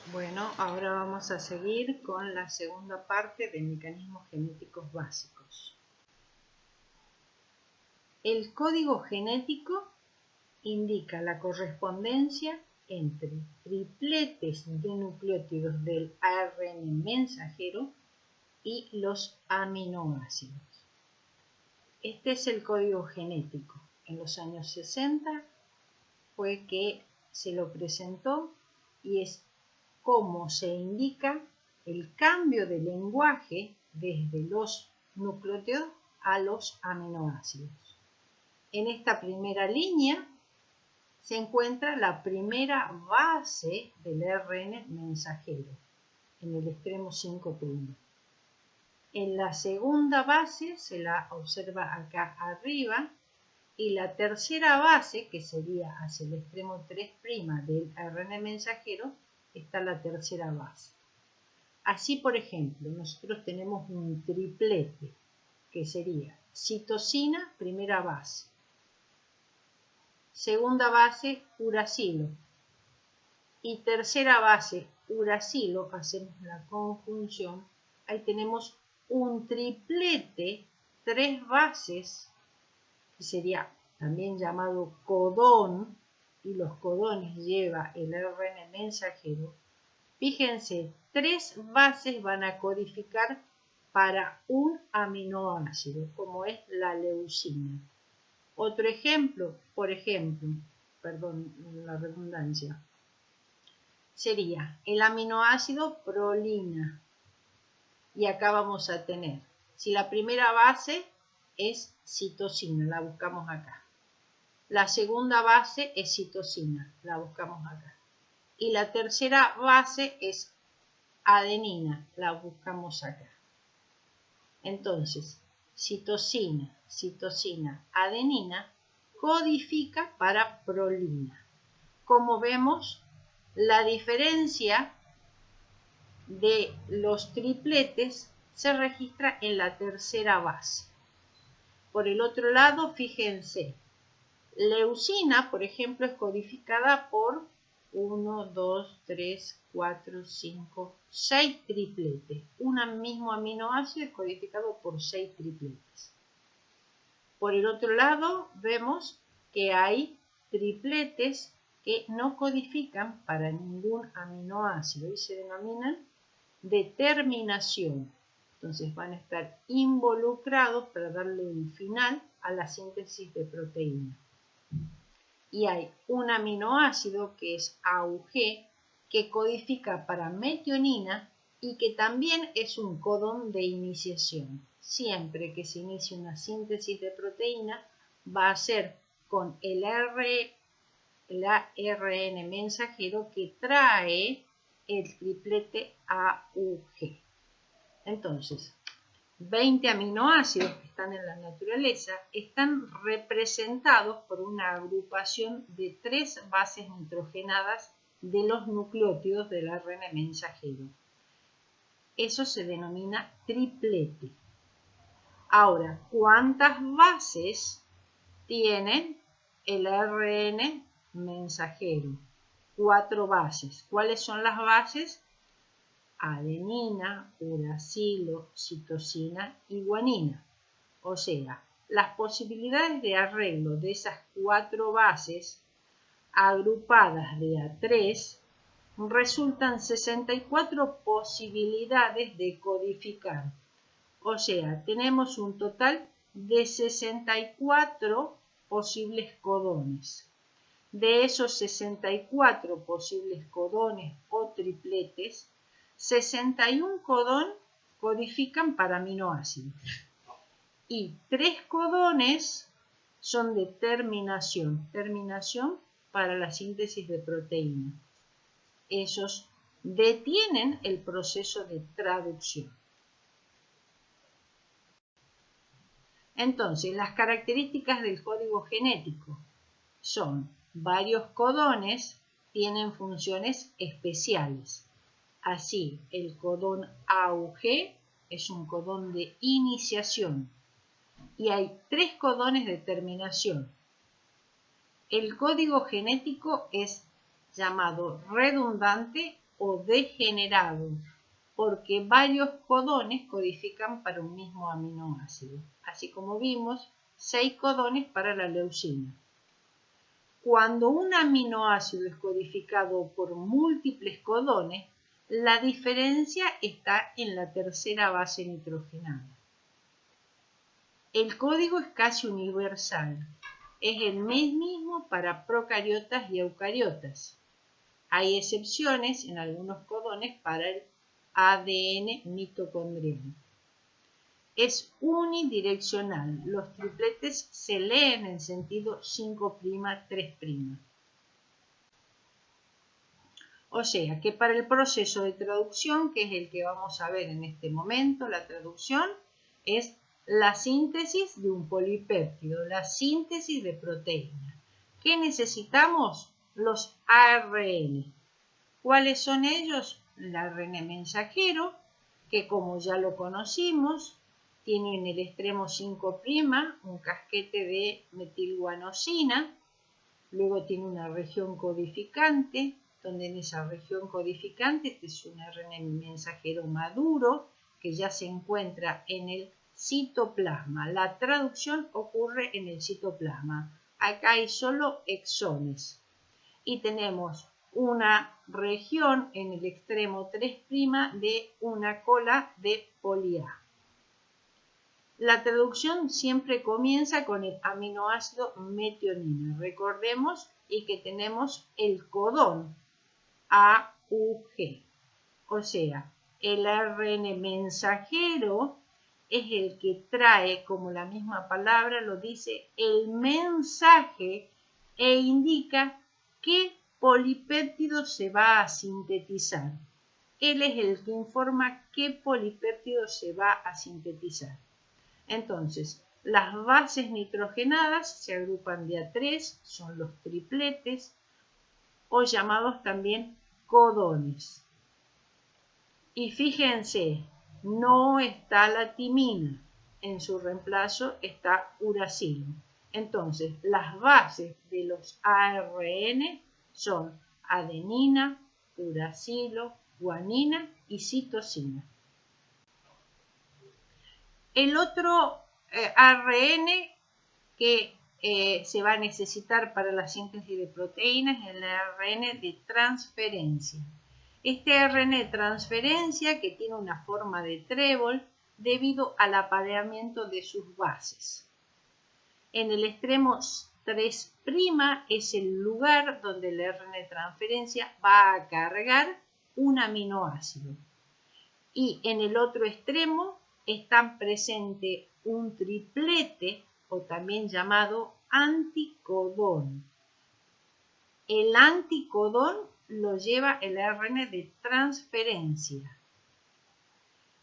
Bueno, ahora vamos a seguir con la segunda parte de mecanismos genéticos básicos. El código genético indica la correspondencia entre tripletes de nucleótidos del ARN mensajero y los aminoácidos. Este es el código genético. En los años 60 fue que se lo presentó y es cómo se indica el cambio de lenguaje desde los nucleótidos a los aminoácidos. En esta primera línea se encuentra la primera base del ARN mensajero, en el extremo 5'. En la segunda base se la observa acá arriba y la tercera base, que sería hacia el extremo 3' del ARN mensajero, está la tercera base. Así, por ejemplo, nosotros tenemos un triplete, que sería citosina, primera base. Segunda base, uracilo. Y tercera base, uracilo, hacemos la conjunción. Ahí tenemos un triplete, 3 bases, que sería también llamado codón, y los codones lleva el ARN mensajero. Fíjense, 3 bases van a codificar para un aminoácido, como es la leucina. Otro ejemplo, perdón la redundancia, sería el aminoácido prolina. Y acá vamos a tener, si la primera base es citosina, la buscamos acá. La segunda base es citosina, la buscamos acá. Y la tercera base es adenina, la buscamos acá. Entonces, citosina, adenina, codifica para prolina. Como vemos, la diferencia de los tripletes se registra en la tercera base. Por el otro lado, fíjense, leucina, por ejemplo, es codificada por 1, 2, 3, 4, 5, 6 tripletes. Un mismo aminoácido es codificado por 6 tripletes. Por el otro lado, vemos que hay tripletes que no codifican para ningún aminoácido y se denominan de terminación. Entonces van a estar involucrados para darle un final a la síntesis de proteína. Y hay un aminoácido que es AUG que codifica para metionina y que también es un codón de iniciación. Siempre que se inicie una síntesis de proteína va a ser con el ARN mensajero que trae el triplete AUG. Entonces, 20 aminoácidos que están en la naturaleza están representados por una agrupación de 3 bases nitrogenadas de los nucleótidos del ARN mensajero. Eso se denomina triplete. Ahora, ¿cuántas bases tiene el ARN mensajero? 4 bases. ¿Cuáles son las bases? Adenina, uracilo, citosina y guanina. O sea, las posibilidades de arreglo de esas 4 bases agrupadas de A3 resultan 64 posibilidades de codificar. O sea, tenemos un total de 64 posibles codones. De esos 64 posibles codones o tripletes, 61 codifican para aminoácidos y 3 codones son de terminación para la síntesis de proteína. Esos detienen el proceso de traducción. Entonces, las características del código genético son: varios codones tienen funciones especiales. Así, el codón AUG es un codón de iniciación y hay 3 codones de terminación. El código genético es llamado redundante o degenerado, porque varios codones codifican para un mismo aminoácido, así como vimos, 6 codones para la leucina. Cuando un aminoácido es codificado por múltiples codones, la diferencia está en la tercera base nitrogenada. El código es casi universal, es el mismo para procariotas y eucariotas. Hay excepciones en algunos codones para el ADN mitocondrial. Es unidireccional. Los tripletes se leen en sentido 5', 3'. O sea que para el proceso de traducción, que es el que vamos a ver en este momento, la traducción es la síntesis de un polipéptido, la síntesis de proteína. ¿Qué necesitamos? Los ARN. ¿Cuáles son ellos? El ARN mensajero, que como ya lo conocimos, tiene en el extremo 5' un casquete de metilguanosina, luego tiene una región codificante, donde en esa región codificante este es un ARN mensajero maduro que ya se encuentra en el citoplasma. La traducción ocurre en el citoplasma. Acá hay solo exones. Y tenemos una región en el extremo 3' de una cola de poli A. La traducción siempre comienza con el aminoácido metionina. Recordemos y que tenemos el codón AUG. O sea, el ARN mensajero es el que trae, como la misma palabra lo dice, el mensaje e indica qué polipéptido se va a sintetizar. Él es el que informa qué polipéptido se va a sintetizar. Entonces, las bases nitrogenadas se agrupan de a 3, son los tripletes, o llamados también codones. Y fíjense, no está la timina, en su reemplazo está uracilo. Entonces, las bases de los ARN son adenina, uracilo, guanina y citosina. El otro ARN que se va a necesitar para la síntesis de proteínas es el ARN de transferencia. Este ARN de transferencia que tiene una forma de trébol debido al apareamiento de sus bases. En el extremo 3' es el lugar donde el ARN de transferencia va a cargar un aminoácido. Y en el otro extremo está presente un triplete, o también llamado anticodón. El anticodón lo lleva el ARN de transferencia.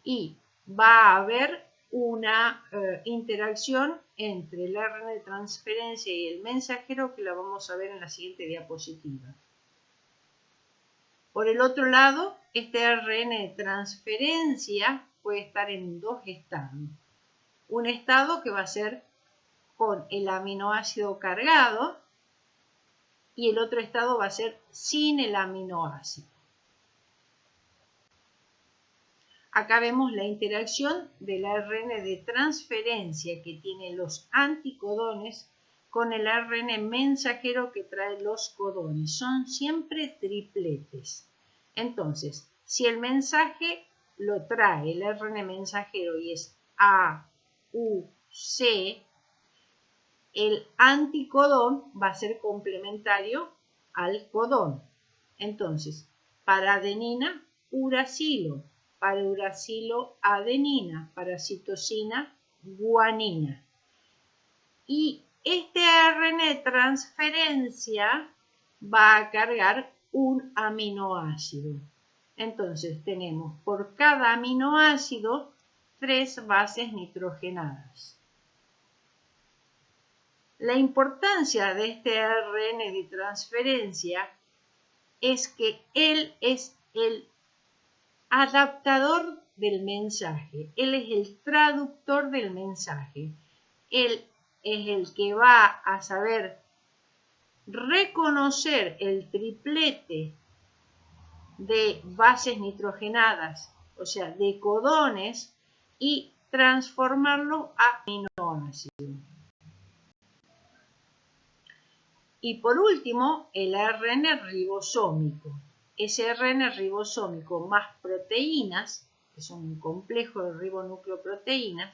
Y va a haber una interacción entre el ARN de transferencia y el mensajero que la vamos a ver en la siguiente diapositiva. Por el otro lado, este ARN de transferencia puede estar en dos estados. Un estado que va a ser con el aminoácido cargado y el otro estado va a ser sin el aminoácido. Acá vemos la interacción del ARN de transferencia que tiene los anticodones con el ARN mensajero que trae los codones. Son siempre tripletes. Entonces, si el mensaje lo trae el ARN mensajero y es A, U, C, el anticodón va a ser complementario al codón. Entonces, para adenina, uracilo. Para uracilo, adenina. Para citosina, guanina. Y este ARN de transferencia va a cargar un aminoácido. Entonces, tenemos por cada aminoácido 3 bases nitrogenadas. La importancia de este ARN de transferencia es que él es el adaptador del mensaje, él es el traductor del mensaje, él es el que va a saber reconocer el triplete de bases nitrogenadas, o sea, de codones, y transformarlo a aminoácido. Y por último, el ARN ribosómico. Ese ARN ribosómico más proteínas, que son un complejo de ribonucleoproteínas,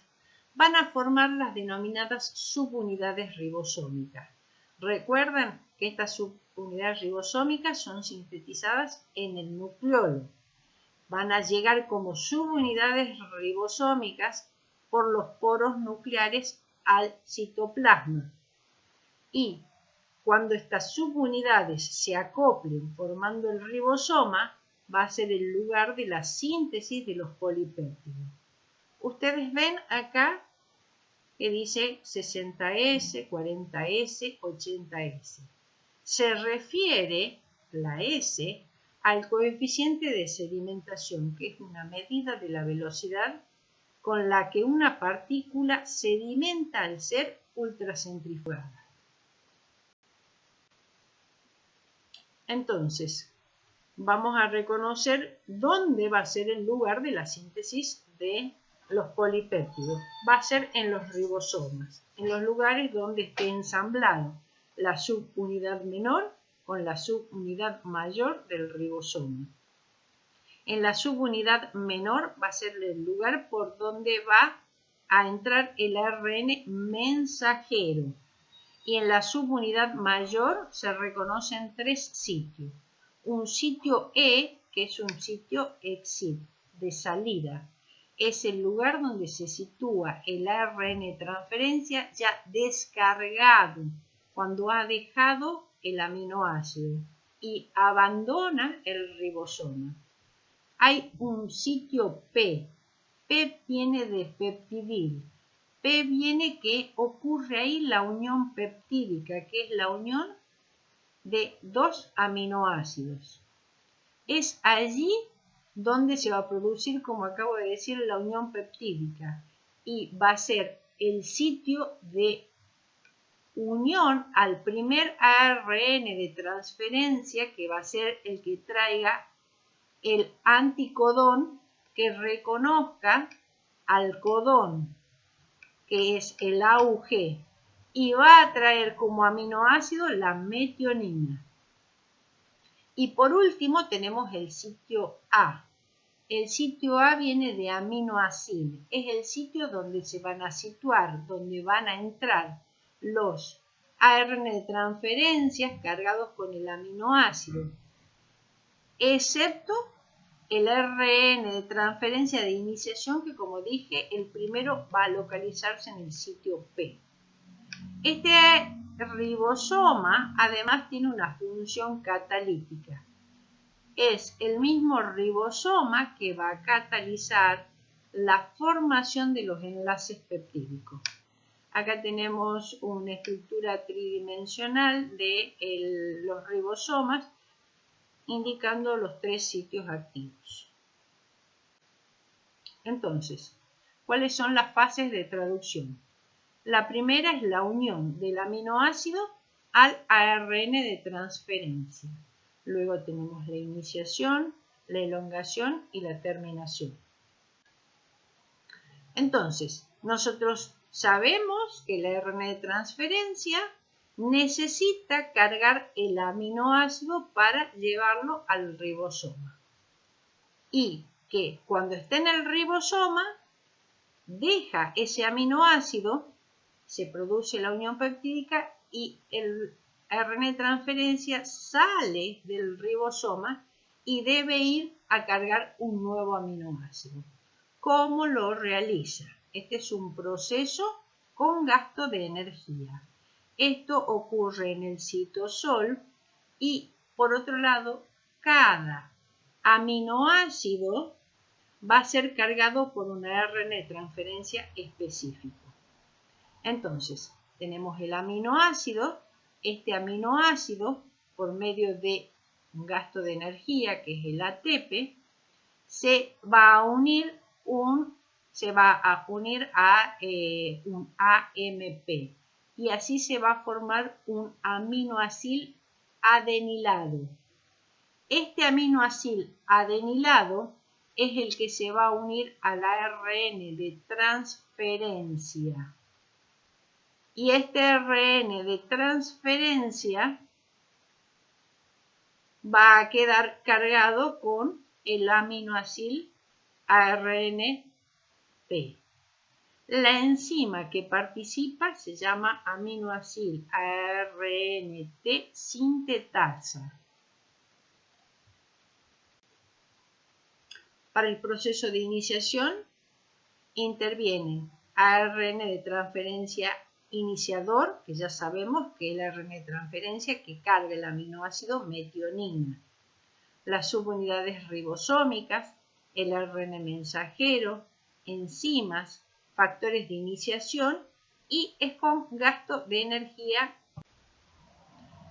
van a formar las denominadas subunidades ribosómicas. Recuerden que estas subunidades ribosómicas son sintetizadas en el nucleolo. Van a llegar como subunidades ribosómicas por los poros nucleares al citoplasma. Y cuando estas subunidades se acoplen formando el ribosoma, va a ser el lugar de la síntesis de los polipéptidos. Ustedes ven acá que dice 60S, 40S, 80S. Se refiere la S al coeficiente de sedimentación, que es una medida de la velocidad con la que una partícula sedimenta al ser ultracentrifugada. Entonces, vamos a reconocer dónde va a ser el lugar de la síntesis de los polipéptidos. Va a ser en los ribosomas, en los lugares donde esté ensamblado la subunidad menor con la subunidad mayor del ribosoma. En la subunidad menor va a ser el lugar por donde va a entrar el ARN mensajero. Y en la subunidad mayor se reconocen 3 sitios. Un sitio E, que es un sitio exit, de salida. Es el lugar donde se sitúa el ARN de transferencia ya descargado, cuando ha dejado el aminoácido y abandona el ribosoma. Hay un sitio P. P viene de peptidil. P viene que ocurre ahí la unión peptídica, que es la unión de 2 aminoácidos. Es allí donde se va a producir, como acabo de decir, la unión peptídica, y va a ser el sitio de unión al primer ARN de transferencia, que va a ser el que traiga el anticodón que reconozca al codón, que es el AUG, y va a traer como aminoácido la metionina. Y por último tenemos el sitio A. El sitio A viene de aminoácido, es el sitio donde se van a situar, donde van a entrar los ARN de transferencias cargados con el aminoácido, excepto el ARN de transferencia de iniciación, que como dije, el primero va a localizarse en el sitio P. Este ribosoma además tiene una función catalítica. Es el mismo ribosoma que va a catalizar la formación de los enlaces peptídicos. Acá tenemos una estructura tridimensional de los ribosomas, indicando los 3 sitios activos. Entonces, ¿cuáles son las fases de traducción? La primera es la unión del aminoácido al ARN de transferencia. Luego tenemos la iniciación, la elongación y la terminación. Entonces, nosotros sabemos que el ARN de transferencia necesita cargar el aminoácido para llevarlo al ribosoma. Y que cuando esté en el ribosoma, deja ese aminoácido, se produce la unión peptídica y el ARN de transferencia sale del ribosoma y debe ir a cargar un nuevo aminoácido. ¿Cómo lo realiza? Este es un proceso con gasto de energía. Esto ocurre en el citosol y, por otro lado, cada aminoácido va a ser cargado por un ARN de transferencia específico. Entonces, tenemos el aminoácido. Este aminoácido, por medio de un gasto de energía, que es el ATP, se va a unir a un AMP, y así se va a formar un aminoacil adenilado. Este aminoácido adenilado es el que se va a unir al ARN de transferencia. Y este ARN de transferencia va a quedar cargado con el aminoácido ARNP. La enzima que participa se llama aminoácido ARNT sintetasa. Para el proceso de iniciación intervienen ARN de transferencia iniciador, que ya sabemos que es el ARN de transferencia que carga el aminoácido metionina. Las subunidades ribosómicas, el ARN mensajero, enzimas, factores de iniciación y es con gasto de energía.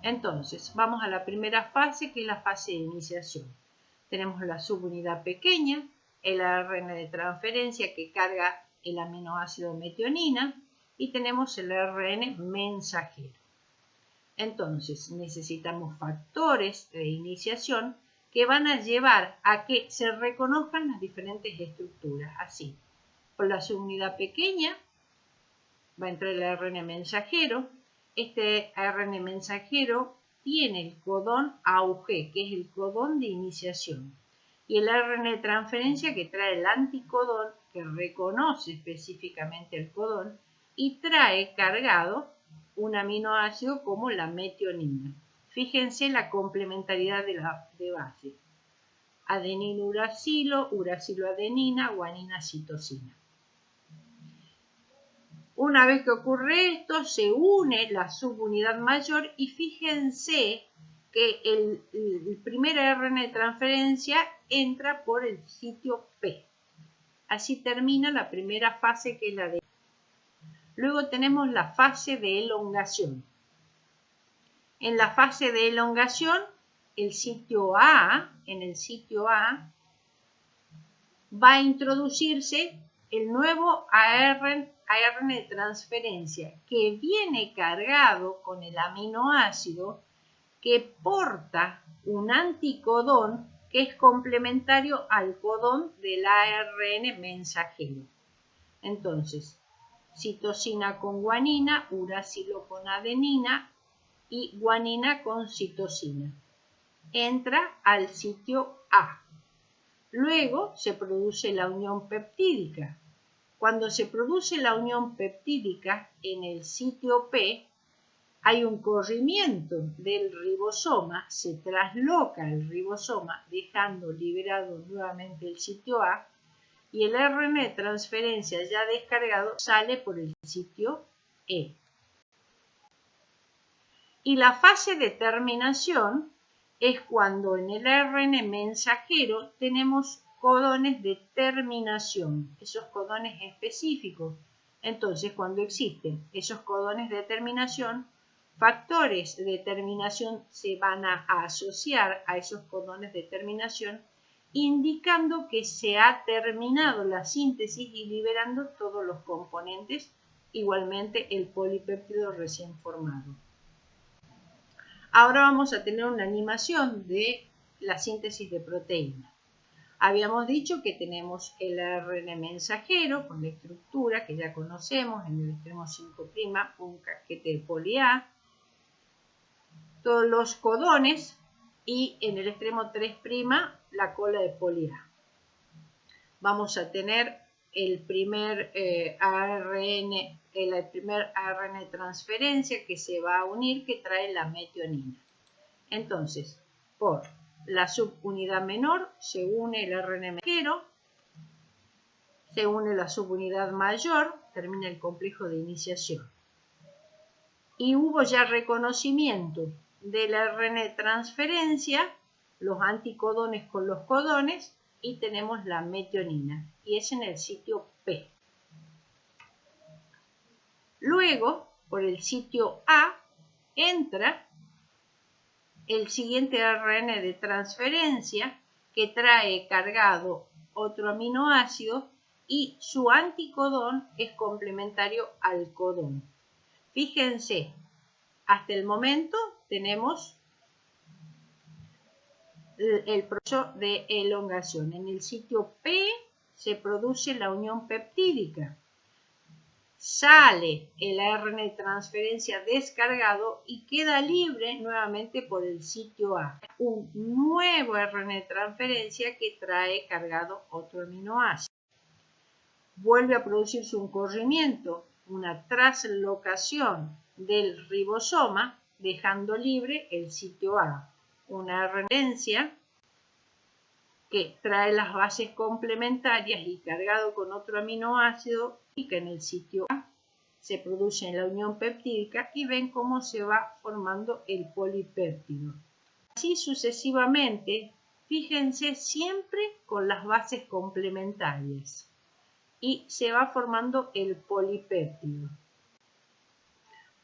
Entonces, vamos a la primera fase, que es la fase de iniciación. Tenemos la subunidad pequeña, el ARN de transferencia que carga el aminoácido metionina y tenemos el ARN mensajero. Entonces, necesitamos factores de iniciación que van a llevar a que se reconozcan las diferentes estructuras. Así, por la subunidad pequeña va a entrar el ARN mensajero. Este ARN mensajero tiene el codón AUG, que es el codón de iniciación, y el ARN de transferencia que trae el anticodón que reconoce específicamente el codón y trae cargado un aminoácido como la metionina. Fíjense la complementariedad de base. Adenina, uracilo, uracilo-adenina, guanina, citosina. Una vez que ocurre esto, se une la subunidad mayor y fíjense que el primer ARN de transferencia entra por el sitio P. Así termina la primera fase, que es la de... Luego tenemos la fase de elongación. En la fase de elongación, en el sitio A va a introducirse el nuevo ARN de transferencia que viene cargado con el aminoácido que porta un anticodón que es complementario al codón del ARN mensajero. Entonces, citosina con guanina, uracilo con adenina y guanina con citosina. Entra al sitio A. Luego se produce la unión peptídica. Cuando se produce la unión peptídica en el sitio P, hay un corrimiento del ribosoma, se trasloca el ribosoma dejando liberado nuevamente el sitio A y el ARN de transferencia ya descargado sale por el sitio E. Y la fase de terminación es cuando en el ARN mensajero tenemos codones de terminación, esos codones específicos. Entonces, cuando existen esos codones de terminación, factores de terminación se van a asociar a esos codones de terminación, indicando que se ha terminado la síntesis y liberando todos los componentes, igualmente el polipéptido recién formado. Ahora vamos a tener una animación de la síntesis de proteínas. Habíamos dicho que tenemos el ARN mensajero con la estructura que ya conocemos, en el extremo 5' un casquete de poli A, todos los codones y en el extremo 3' la cola de poli A. Vamos a tener el primer ARN de transferencia que se va a unir, que trae la metionina. Entonces, por la subunidad menor se une el ARN mensajero, se une la subunidad mayor, termina el complejo de iniciación. Y hubo ya reconocimiento del ARN de transferencia, los anticodones con los codones, y tenemos la metionina, y es en el sitio P. Luego, por el sitio A, entra el siguiente ARN de transferencia que trae cargado otro aminoácido y su anticodón es complementario al codón. Fíjense, hasta el momento tenemos el proceso de elongación. En el sitio P se produce la unión peptídica. Sale el ARN de transferencia descargado y queda libre nuevamente por el sitio A. Un nuevo ARN de transferencia que trae cargado otro aminoácido. Vuelve a producirse un corrimiento, una traslocación del ribosoma, dejando libre el sitio A. Una referencia que trae las bases complementarias y cargado con otro aminoácido y que en el sitio A se produce en la unión peptídica y ven cómo se va formando el polipéptido. Así sucesivamente, fíjense siempre con las bases complementarias y se va formando el polipéptido.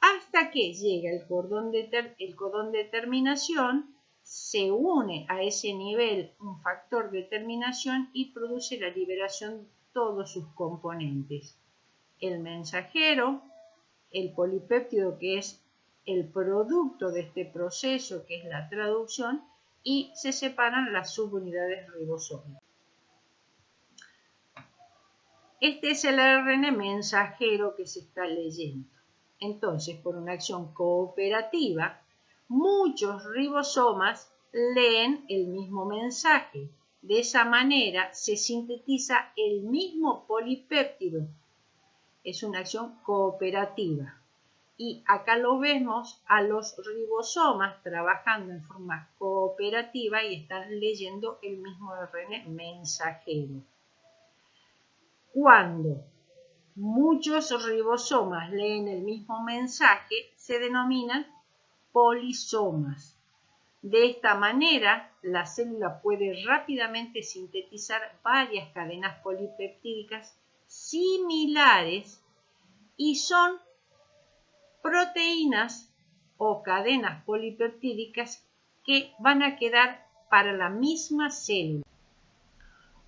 Hasta que llega el cordón de terminación, se une a ese nivel un factor de terminación y produce la liberación de todos sus componentes. El mensajero, el polipéptido que es el producto de este proceso que es la traducción y se separan las subunidades ribosómicas. Este es el ARN mensajero que se está leyendo. Entonces, por una acción cooperativa, muchos ribosomas leen el mismo mensaje. De esa manera se sintetiza el mismo polipéptido. Es una acción cooperativa. Y acá lo vemos a los ribosomas trabajando en forma cooperativa y están leyendo el mismo ARN mensajero. Cuando muchos ribosomas leen el mismo mensaje, se denominan polisomas. De esta manera, la célula puede rápidamente sintetizar varias cadenas polipeptídicas similares y son proteínas o cadenas polipeptídicas que van a quedar para la misma célula.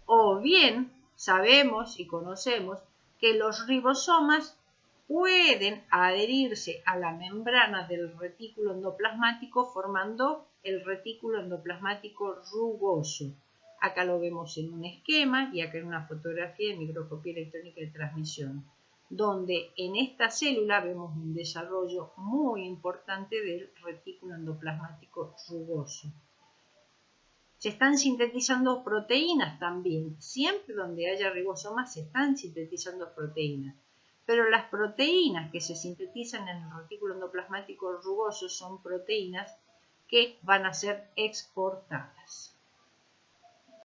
O bien, sabemos y conocemos que los ribosomas pueden adherirse a la membrana del retículo endoplasmático formando el retículo endoplasmático rugoso. Acá lo vemos en un esquema y acá en una fotografía de microscopía electrónica de transmisión, donde en esta célula vemos un desarrollo muy importante del retículo endoplasmático rugoso. Se están sintetizando proteínas también. Siempre donde haya ribosomas se están sintetizando proteínas. Pero las proteínas que se sintetizan en el retículo endoplasmático rugoso son proteínas que van a ser exportadas.